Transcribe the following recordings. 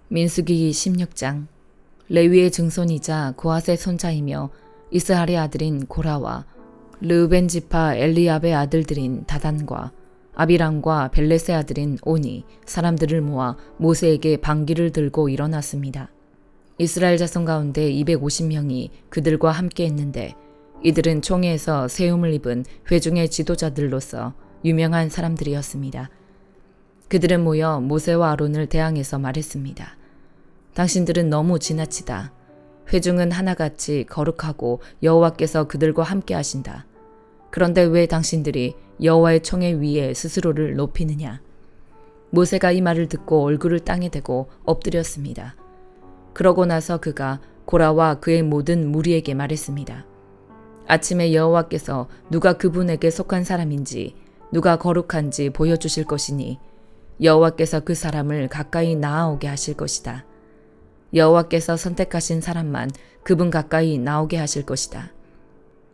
민수기 16장. 레위의 증손이자 고핫의 손자이며 이스할의 아들인 고라와 르우벤 지파 엘리압의 아들들인 다단과 아비람과 벨렛의 아들인 오니 사람들을 모아 모세에게 반기를 들고 일어났습니다. 이스라엘 자손 가운데 250명이 그들과 함께 했는데 이들은 총회에서 세움을 입은 회중의 지도자들로서 유명한 사람들이었습니다. 그들은 모여 모세와 아론을 대항해서 말했습니다. 당신들은 너무 지나치다. 회중은 하나같이 거룩하고 여호와께서 그들과 함께 하신다. 그런데 왜 당신들이 여호와의 총회 위에 스스로를 높이느냐? 모세가 이 말을 듣고 얼굴을 땅에 대고 엎드렸습니다. 그러고 나서 그가 고라와 그의 모든 무리에게 말했습니다. 아침에 여호와께서 누가 그분에게 속한 사람인지 누가 거룩한지 보여주실 것이니 여호와께서 그 사람을 가까이 나아오게 하실 것이다. 여호와께서 선택하신 사람만 그분 가까이 나오게 하실 것이다.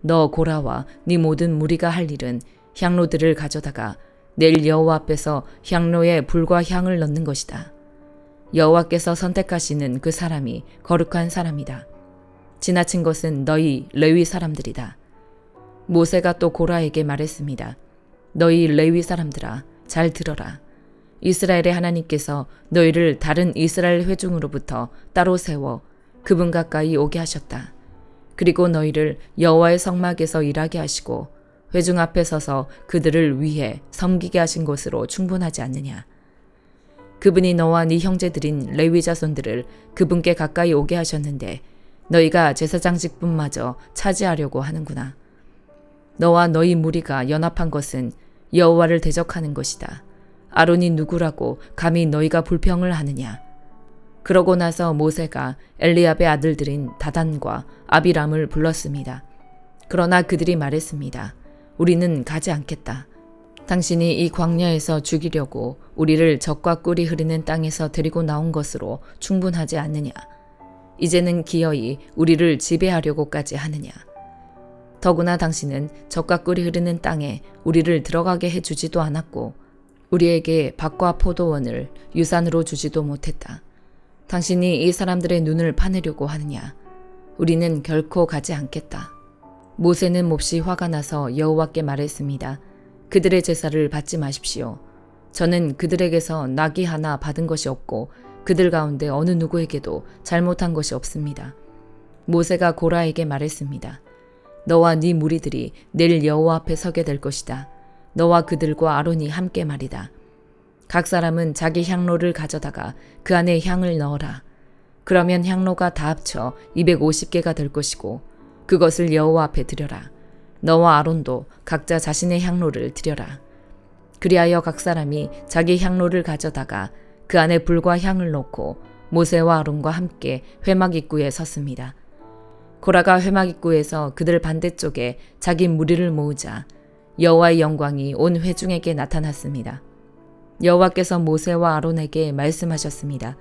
너 고라와 네 모든 무리가 할 일은 향로들을 가져다가 내일 여호와 앞에서 향로에 불과 향을 넣는 것이다. 여호와께서 선택하시는 그 사람이 거룩한 사람이다. 지나친 것은 너희 레위 사람들이다. 모세가 또 고라에게 말했습니다. 너희 레위 사람들아, 잘 들어라. 이스라엘의 하나님께서 너희를 다른 이스라엘 회중으로부터 따로 세워 그분 가까이 오게 하셨다. 그리고 너희를 여호와의 성막에서 일하게 하시고 회중 앞에 서서 그들을 위해 섬기게 하신 것으로 충분하지 않느냐. 그분이 너와 네 형제들인 레위 자손들을 그분께 가까이 오게 하셨는데 너희가 제사장직분마저 차지하려고 하는구나. 너와 너희 무리가 연합한 것은 여호와를 대적하는 것이다. 아론이 누구라고 감히 너희가 불평을 하느냐. 그러고 나서 모세가 엘리압의 아들들인 다단과 아비람을 불렀습니다. 그러나 그들이 말했습니다. 우리는 가지 않겠다. 당신이 이 광야에서 죽이려고 우리를 적과 꿀이 흐르는 땅에서 데리고 나온 것으로 충분하지 않느냐. 이제는 기어이 우리를 지배하려고까지 하느냐. 더구나 당신은 적과 꿀이 흐르는 땅에 우리를 들어가게 해주지도 않았고 우리에게 밭과 포도원을 유산으로 주지도 못했다. 당신이 이 사람들의 눈을 파내려고 하느냐. 우리는 결코 가지 않겠다. 모세는 몹시 화가 나서 여호와께 말했습니다. 그들의 제사를 받지 마십시오. 저는 그들에게서 나귀 하나 받은 것이 없고 그들 가운데 어느 누구에게도 잘못한 것이 없습니다. 모세가 고라에게 말했습니다. 너와 네 무리들이 내일 여호와 앞에 서게 될 것이다. 너와 그들과 아론이 함께 말이다. 각 사람은 자기 향로를 가져다가 그 안에 향을 넣어라. 그러면 향로가 다 합쳐 250개가 될 것이고 그것을 여호와 앞에 드려라. 너와 아론도 각자 자신의 향로를 드려라. 그리하여 각 사람이 자기 향로를 가져다가 그 안에 불과 향을 넣고 모세와 아론과 함께 회막 입구에 섰습니다. 고라가 회막 입구에서 그들 반대쪽에 자기 무리를 모으자 여호와의 영광이 온 회중에게 나타났습니다. 여호와께서 모세와 아론에게 말씀하셨습니다.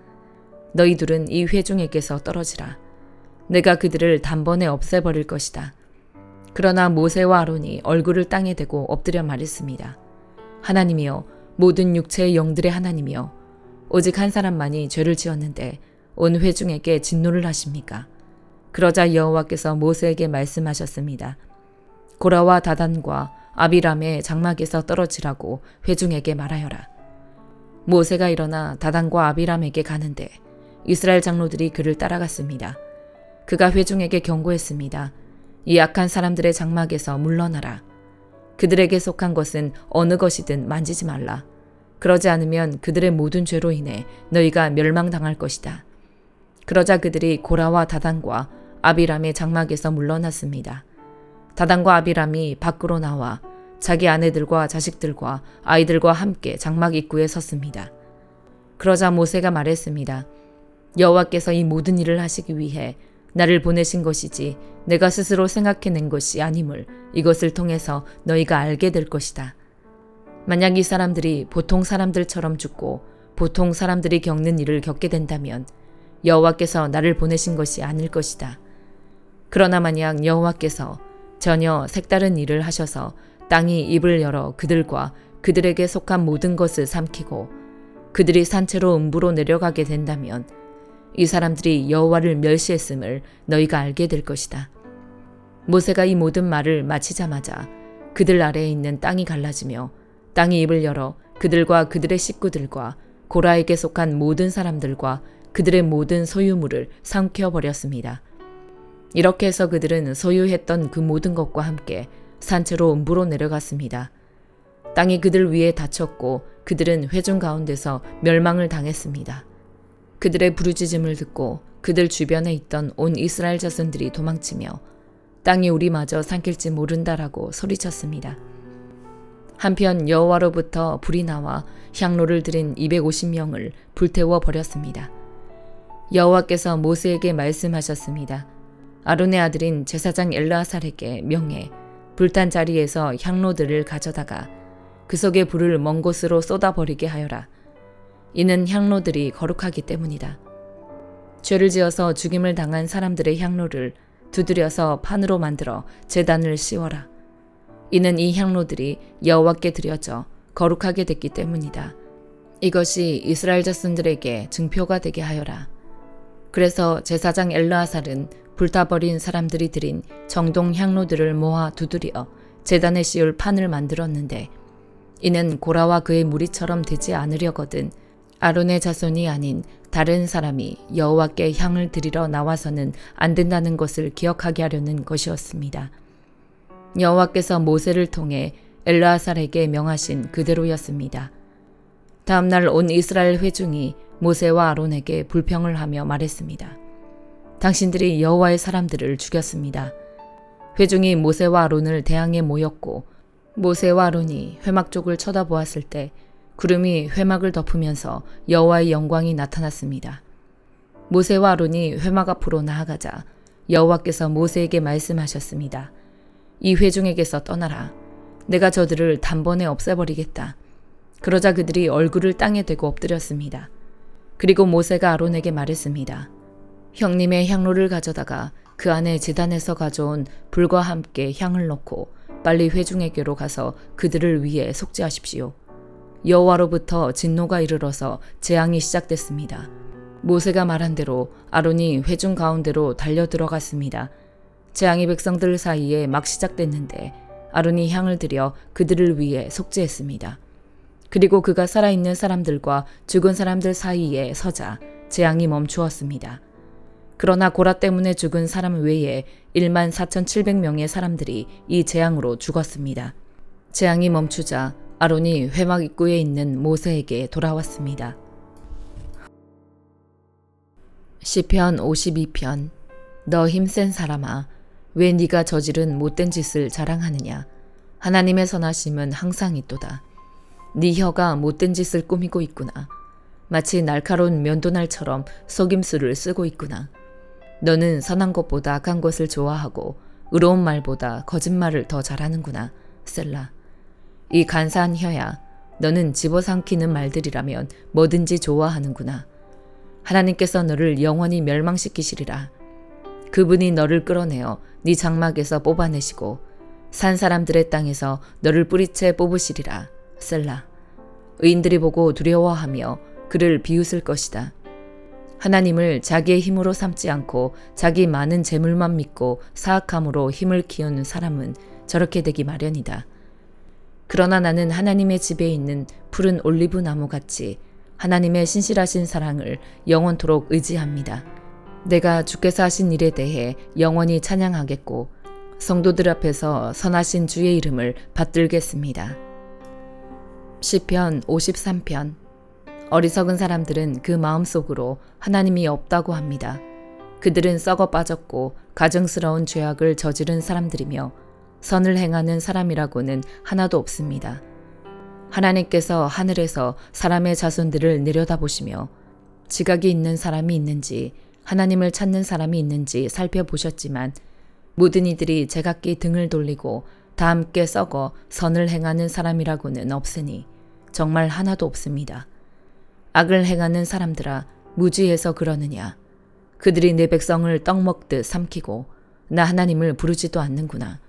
너희들은 이 회중에게서 떨어지라. 내가 그들을 단번에 없애버릴 것이다. 그러나 모세와 아론이 얼굴을 땅에 대고 엎드려 말했습니다. 하나님이여, 모든 육체의 영들의 하나님이여, 오직 한 사람만이 죄를 지었는데 온 회중에게 진노를 하십니까? 그러자 여호와께서 모세에게 말씀하셨습니다. 고라와 다단과 아비람의 장막에서 떨어지라고 회중에게 말하여라. 모세가 일어나 다단과 아비람에게 가는데 이스라엘 장로들이 그를 따라갔습니다. 그가 회중에게 경고했습니다. 이 악한 사람들의 장막에서 물러나라. 그들에게 속한 것은 어느 것이든 만지지 말라. 그러지 않으면 그들의 모든 죄로 인해 너희가 멸망당할 것이다. 그러자 그들이 고라와 다단과 아비람의 장막에서 물러났습니다. 다단과 아비람이 밖으로 나와 자기 아내들과 자식들과 아이들과 함께 장막 입구에 섰습니다. 그러자 모세가 말했습니다. 여호와께서 이 모든 일을 하시기 위해 나를 보내신 것이지 내가 스스로 생각해낸 것이 아님을 이것을 통해서 너희가 알게 될 것이다. 만약 이 사람들이 보통 사람들처럼 죽고 보통 사람들이 겪는 일을 겪게 된다면 여호와께서 나를 보내신 것이 아닐 것이다. 그러나 만약 여호와께서 전혀 색다른 일을 하셔서 땅이 입을 열어 그들과 그들에게 속한 모든 것을 삼키고 그들이 산채로 음부로 내려가게 된다면 이 사람들이 여호와를 멸시했음을 너희가 알게 될 것이다. 모세가 이 모든 말을 마치자마자 그들 아래에 있는 땅이 갈라지며 땅이 입을 열어 그들과 그들의 식구들과 고라에게 속한 모든 사람들과 그들의 모든 소유물을 삼켜버렸습니다. 이렇게 해서 그들은 소유했던 그 모든 것과 함께 산채로 음부로 내려갔습니다. 땅이 그들 위에 닫혔고 그들은 회중 가운데서 멸망을 당했습니다. 그들의 부르짖음을 듣고 그들 주변에 있던 온 이스라엘 자손들이 도망치며 땅이 우리마저 삼킬지 모른다라고 소리쳤습니다. 한편 여호와로부터 불이 나와 향로를 드린 250명을 불태워 버렸습니다. 여호와께서 모세에게 말씀하셨습니다. 아론의 아들인 제사장 엘르아살에게 명해 불탄 자리에서 향로들을 가져다가 그 속에 불을 먼 곳으로 쏟아버리게 하여라. 이는 향로들이 거룩하기 때문이다. 죄를 지어서 죽임을 당한 사람들의 향로를 두드려서 판으로 만들어 제단을 씌워라. 이는 이 향로들이 여호와께 드려져 거룩하게 됐기 때문이다. 이것이 이스라엘 자손들에게 증표가 되게 하여라. 그래서 제사장 엘르아살은 불타버린 사람들이 드린 정동 향로들을 모아 두드려 제단에 씌울 판을 만들었는데 이는 고라와 그의 무리처럼 되지 않으려거든 아론의 자손이 아닌 다른 사람이 여호와께 향을 드리러 나와서는 안 된다는 것을 기억하게 하려는 것이었습니다. 여호와께서 모세를 통해 엘르아살에게 명하신 그대로였습니다. 다음날 온 이스라엘 회중이 모세와 아론에게 불평을 하며 말했습니다. 당신들이 여호와의 사람들을 죽였습니다. 회중이 모세와 아론을 대항해 모였고 모세와 아론이 회막 쪽을 쳐다보았을 때 구름이 회막을 덮으면서 여호와의 영광이 나타났습니다. 모세와 아론이 회막 앞으로 나아가자 여호와께서 모세에게 말씀하셨습니다. 이 회중에게서 떠나라. 내가 저들을 단번에 없애버리겠다. 그러자 그들이 얼굴을 땅에 대고 엎드렸습니다. 그리고 모세가 아론에게 말했습니다. 형님의 향로를 가져다가 그 안에 제단에서 가져온 불과 함께 향을 넣고 빨리 회중에게로 가서 그들을 위해 속죄하십시오. 여호와로부터 진노가 이르러서 재앙이 시작됐습니다. 모세가 말한 대로 아론이 회중 가운데로 달려 들어갔습니다. 재앙이 백성들 사이에 막 시작됐는데 아론이 향을 들여 그들을 위해 속죄했습니다. 그리고 그가 살아있는 사람들과 죽은 사람들 사이에 서자 재앙이 멈추었습니다. 그러나 고라 때문에 죽은 사람 외에 14,700명의 사람들이 이 재앙으로 죽었습니다. 재앙이 멈추자 아론이 회막 입구에 있는 모세에게 돌아왔습니다. 시편 52편. 너 힘센 사람아, 왜 네가 저지른 못된 짓을 자랑하느냐? 하나님의 선하심은 항상 있도다. 네 혀가 못된 짓을 꾸미고 있구나. 마치 날카로운 면도날처럼 속임수를 쓰고 있구나. 너는 선한 것보다 악한 것을 좋아하고 의로운 말보다 거짓말을 더 잘하는구나. 셀라. 이 간사한 혀야, 너는 집어삼키는 말들이라면 뭐든지 좋아하는구나. 하나님께서 너를 영원히 멸망시키시리라. 그분이 너를 끌어내어 네 장막에서 뽑아내시고 산 사람들의 땅에서 너를 뿌리채 뽑으시리라. 셀라. 의인들이 보고 두려워하며 그를 비웃을 것이다. 하나님을 자기의 힘으로 삼지 않고 자기 많은 재물만 믿고 사악함으로 힘을 키우는 사람은 저렇게 되기 마련이다. 그러나 나는 하나님의 집에 있는 푸른 올리브 나무같이 하나님의 신실하신 사랑을 영원토록 의지합니다. 내가 주께서 하신 일에 대해 영원히 찬양하겠고 성도들 앞에서 선하신 주의 이름을 받들겠습니다. 시편 53편. 어리석은 사람들은 그 마음속으로 하나님이 없다고 합니다. 그들은 썩어 빠졌고 가증스러운 죄악을 저지른 사람들이며 선을 행하는 사람이라고는 하나도 없습니다. 하나님께서 하늘에서 사람의 자손들을 내려다보시며 지각이 있는 사람이 있는지 하나님을 찾는 사람이 있는지 살펴보셨지만 모든 이들이 제각기 등을 돌리고 다 함께 썩어 선을 행하는 사람이라고는 없으니 정말 하나도 없습니다. 악을 행하는 사람들아, 무지해서 그러느냐? 그들이 내 백성을 떡 먹듯 삼키고 나 하나님을 부르지도 않는구나.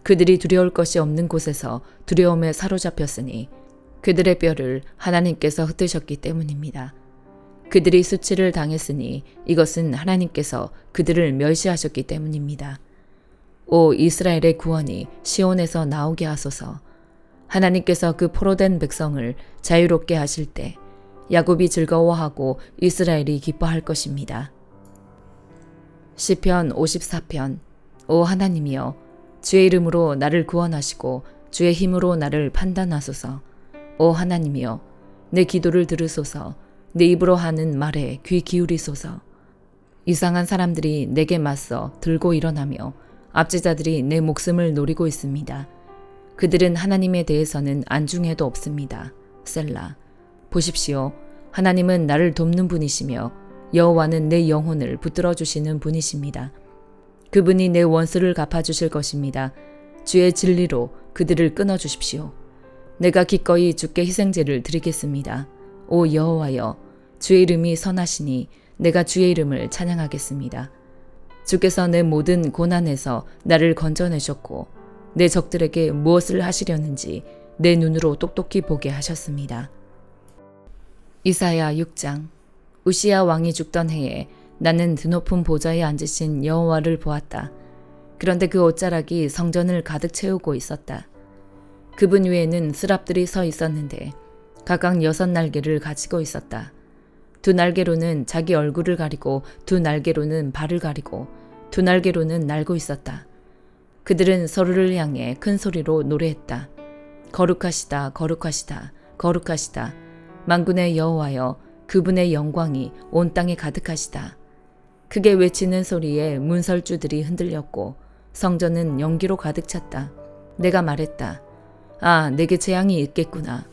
그들이 두려울 것이 없는 곳에서 두려움에 사로잡혔으니 그들의 뼈를 하나님께서 흩으셨기 때문입니다. 그들이 수치를 당했으니 이것은 하나님께서 그들을 멸시하셨기 때문입니다. 오 이스라엘의 구원이 시온에서 나오게 하소서. 하나님께서 그 포로된 백성을 자유롭게 하실 때 야곱이 즐거워하고 이스라엘이 기뻐할 것입니다. 시편 54편. 오 하나님이여, 주의 이름으로 나를 구원하시고 주의 힘으로 나를 판단하소서. 오 하나님이여, 내 기도를 들으소서. 내 입으로 하는 말에 귀 기울이소서. 이상한 사람들이 내게 맞서 들고 일어나며 압제자들이 내 목숨을 노리고 있습니다. 그들은 하나님에 대해서는 안중에도 없습니다. 셀라. 보십시오. 하나님은 나를 돕는 분이시며 여호와는 내 영혼을 붙들어 주시는 분이십니다. 그분이 내 원수를 갚아주실 것입니다. 주의 진리로 그들을 끊어주십시오. 내가 기꺼이 주께 희생제를 드리겠습니다. 오 여호와여, 주의 이름이 선하시니 내가 주의 이름을 찬양하겠습니다. 주께서 내 모든 고난에서 나를 건져내셨고 내 적들에게 무엇을 하시려는지 내 눈으로 똑똑히 보게 하셨습니다. 이사야 6장. 우시야 왕이 죽던 해에 나는 드높은 보좌에 앉으신 여호와를 보았다. 그런데 그 옷자락이 성전을 가득 채우고 있었다. 그분 위에는 스랍들이 서 있었는데 각각 6날개를 가지고 있었다. 2날개로는 자기 얼굴을 가리고 2날개로는 발을 가리고 2날개로는 날고 있었다. 그들은 서로를 향해 큰 소리로 노래했다. 거룩하시다, 거룩하시다, 거룩하시다. 만군의 여호와여, 그분의 영광이 온 땅에 가득하시다. 크게 외치는 소리에 문설주들이 흔들렸고 성전은 연기로 가득 찼다. 내가 말했다. 아, 내게 재앙이 있겠구나.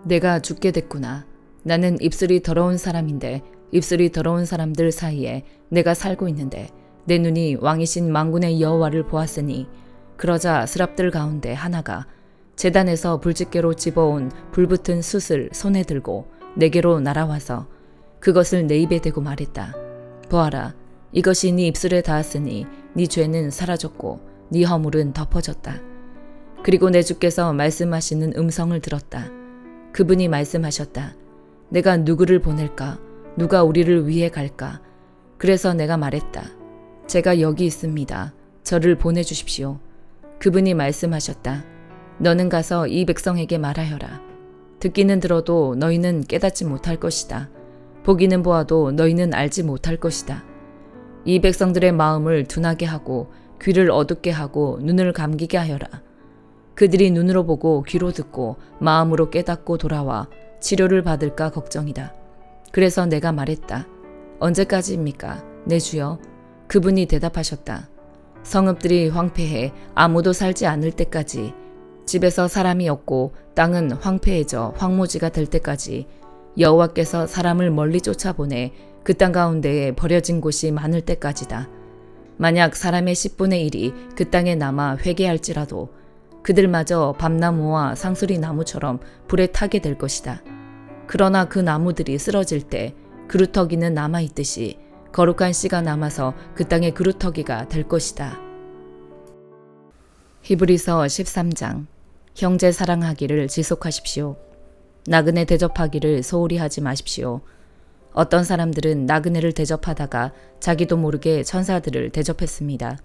내가 죽게 됐구나. 나는 입술이 더러운 사람인데 입술이 더러운 사람들 사이에 내가 살고 있는데 내 눈이 왕이신 만군의 여호와를 보았으니 그러자 스랍들 가운데 하나가 제단에서 불집게로 집어온 불붙은 숯을 손에 들고 내게로 날아와서 그것을 내 입에 대고 말했다. 보아라, 이것이 네 입술에 닿았으니 네 죄는 사라졌고 네 허물은 덮어졌다. 그리고 내 주께서 말씀하시는 음성을 들었다. 그분이 말씀하셨다. 내가 누구를 보낼까? 누가 우리를 위해 갈까? 그래서 내가 말했다. 제가 여기 있습니다. 저를 보내주십시오. 그분이 말씀하셨다. 너는 가서 이 백성에게 말하여라. 듣기는 들어도 너희는 깨닫지 못할 것이다. 보기는 보아도 너희는 알지 못할 것이다. 이 백성들의 마음을 둔하게 하고 귀를 어둡게 하고 눈을 감기게 하여라. 그들이 눈으로 보고 귀로 듣고 마음으로 깨닫고 돌아와 치료를 받을까 걱정이다. 그래서 내가 말했다. 언제까지입니까? 내 주여. 그분이 대답하셨다. 성읍들이 황폐해 아무도 살지 않을 때까지, 집에서 사람이 없고 땅은 황폐해져 황무지가 될 때까지 여호와께서 사람을 멀리 쫓아보내 그 땅 가운데에 버려진 곳이 많을 때까지다. 만약 사람의 10분의 1이 그 땅에 남아 회개할지라도 그들마저 밤나무와 상수리 나무처럼 불에 타게 될 것이다. 그러나 그 나무들이 쓰러질 때 그루터기는 남아있듯이 거룩한 씨가 남아서 그 땅의 그루터기가 될 것이다. 히브리서 13장. 형제 사랑하기를 지속하십시오. 나그네 대접하기를 소홀히 하지 마십시오. 어떤 사람들은 나그네를 대접하다가 자기도 모르게 천사들을 대접했습니다.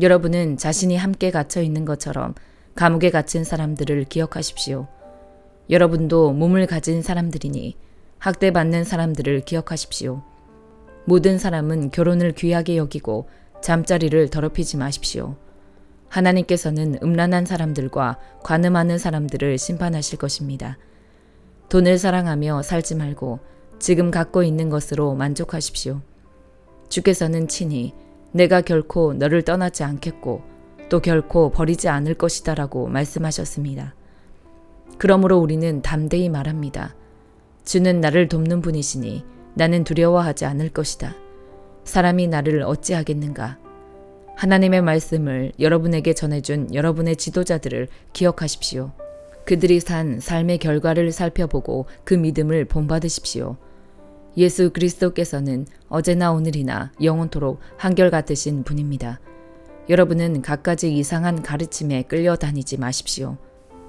여러분은 자신이 함께 갇혀 있는 것처럼 감옥에 갇힌 사람들을 기억하십시오. 여러분도 몸을 가진 사람들이니 학대받는 사람들을 기억하십시오. 모든 사람은 결혼을 귀하게 여기고 잠자리를 더럽히지 마십시오. 하나님께서는 음란한 사람들과 관음하는 사람들을 심판하실 것입니다. 돈을 사랑하며 살지 말고 지금 갖고 있는 것으로 만족하십시오. 주께서는 친히 내가 결코 너를 떠나지 않겠고 또 결코 버리지 않을 것이다 라고 말씀하셨습니다. 그러므로 우리는 담대히 말합니다. 주는 나를 돕는 분이시니 나는 두려워하지 않을 것이다. 사람이 나를 어찌하겠는가? 하나님의 말씀을 여러분에게 전해준 여러분의 지도자들을 기억하십시오. 그들이 산 삶의 결과를 살펴보고 그 믿음을 본받으십시오. 예수 그리스도께서는 어제나 오늘이나 영원토록 한결같으신 분입니다. 여러분은 갖가지 이상한 가르침에 끌려다니지 마십시오.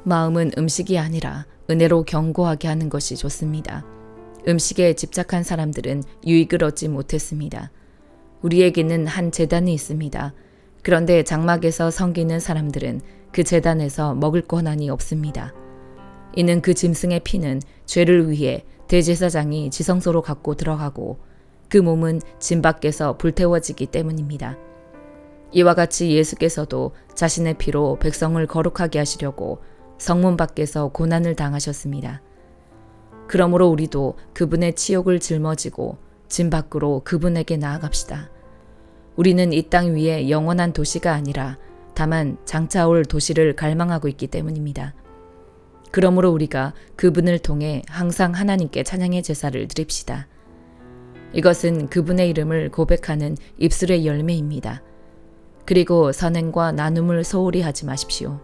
마음은 음식이 아니라 은혜로 경고하게 하는 것이 좋습니다. 음식에 집착한 사람들은 유익을 얻지 못했습니다. 우리에게는 한 제단이 있습니다. 그런데 장막에서 섬기는 사람들은 그 제단에서 먹을 권한이 없습니다. 이는 그 짐승의 피는 죄를 위해 대제사장이 지성소로 갖고 들어가고 그 몸은 짐 밖에서 불태워지기 때문입니다. 이와 같이 예수께서도 자신의 피로 백성을 거룩하게 하시려고 성문 밖에서 고난을 당하셨습니다. 그러므로 우리도 그분의 치욕을 짊어지고 짐 밖으로 그분에게 나아갑시다. 우리는 이 땅 위에 영원한 도시가 아니라 다만 장차 올 도시를 갈망하고 있기 때문입니다. 그러므로 우리가 그분을 통해 항상 하나님께 찬양의 제사를 드립시다. 이것은 그분의 이름을 고백하는 입술의 열매입니다. 그리고 선행과 나눔을 소홀히 하지 마십시오.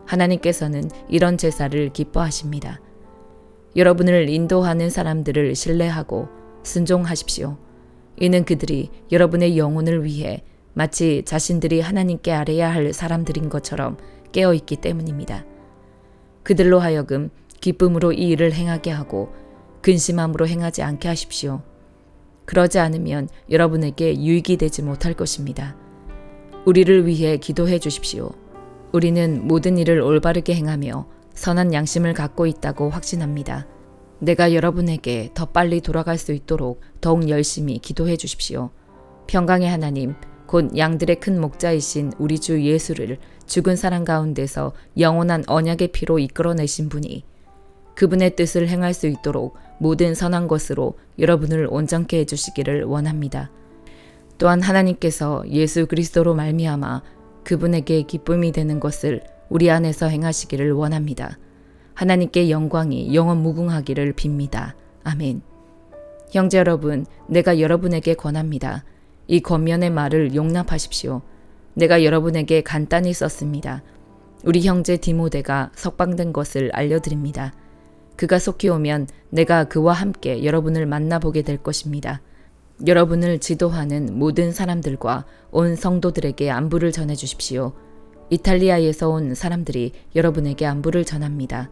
하나님께서는 이런 제사를 기뻐하십니다. 여러분을 인도하는 사람들을 신뢰하고 순종하십시오. 이는 그들이 여러분의 영혼을 위해 마치 자신들이 하나님께 아뢰야 할 사람들인 것처럼 깨어있기 때문입니다. 그들로 하여금 기쁨으로 이 일을 행하게 하고 근심함으로 행하지 않게 하십시오. 그러지 않으면 여러분에게 유익이 되지 못할 것입니다. 우리를 위해 기도해 주십시오. 우리는 모든 일을 올바르게 행하며 선한 양심을 갖고 있다고 확신합니다. 내가 여러분에게 더 빨리 돌아갈 수 있도록 더욱 열심히 기도해 주십시오. 평강의 하나님, 곧 양들의 큰 목자이신 우리 주 예수를 죽은 사람 가운데서 영원한 언약의 피로 이끌어내신 분이 그분의 뜻을 행할 수 있도록 모든 선한 것으로 여러분을 온전케 해주시기를 원합니다. 또한 하나님께서 예수 그리스도로 말미암아 그분에게 기쁨이 되는 것을 우리 안에서 행하시기를 원합니다. 하나님께 영광이 영원 무궁하기를 빕니다. 아멘. 형제 여러분, 내가 여러분에게 권합니다. 이 권면의 말을 용납하십시오. 내가 여러분에게 간단히 썼습니다. 우리 형제 디모데가 석방된 것을 알려드립니다. 그가 속히 오면 내가 그와 함께 여러분을 만나보게 될 것입니다. 여러분을 지도하는 모든 사람들과 온 성도들에게 안부를 전해주십시오. 이탈리아에서 온 사람들이 여러분에게 안부를 전합니다.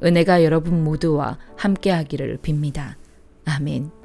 은혜가 여러분 모두와 함께하기를 빕니다. 아멘.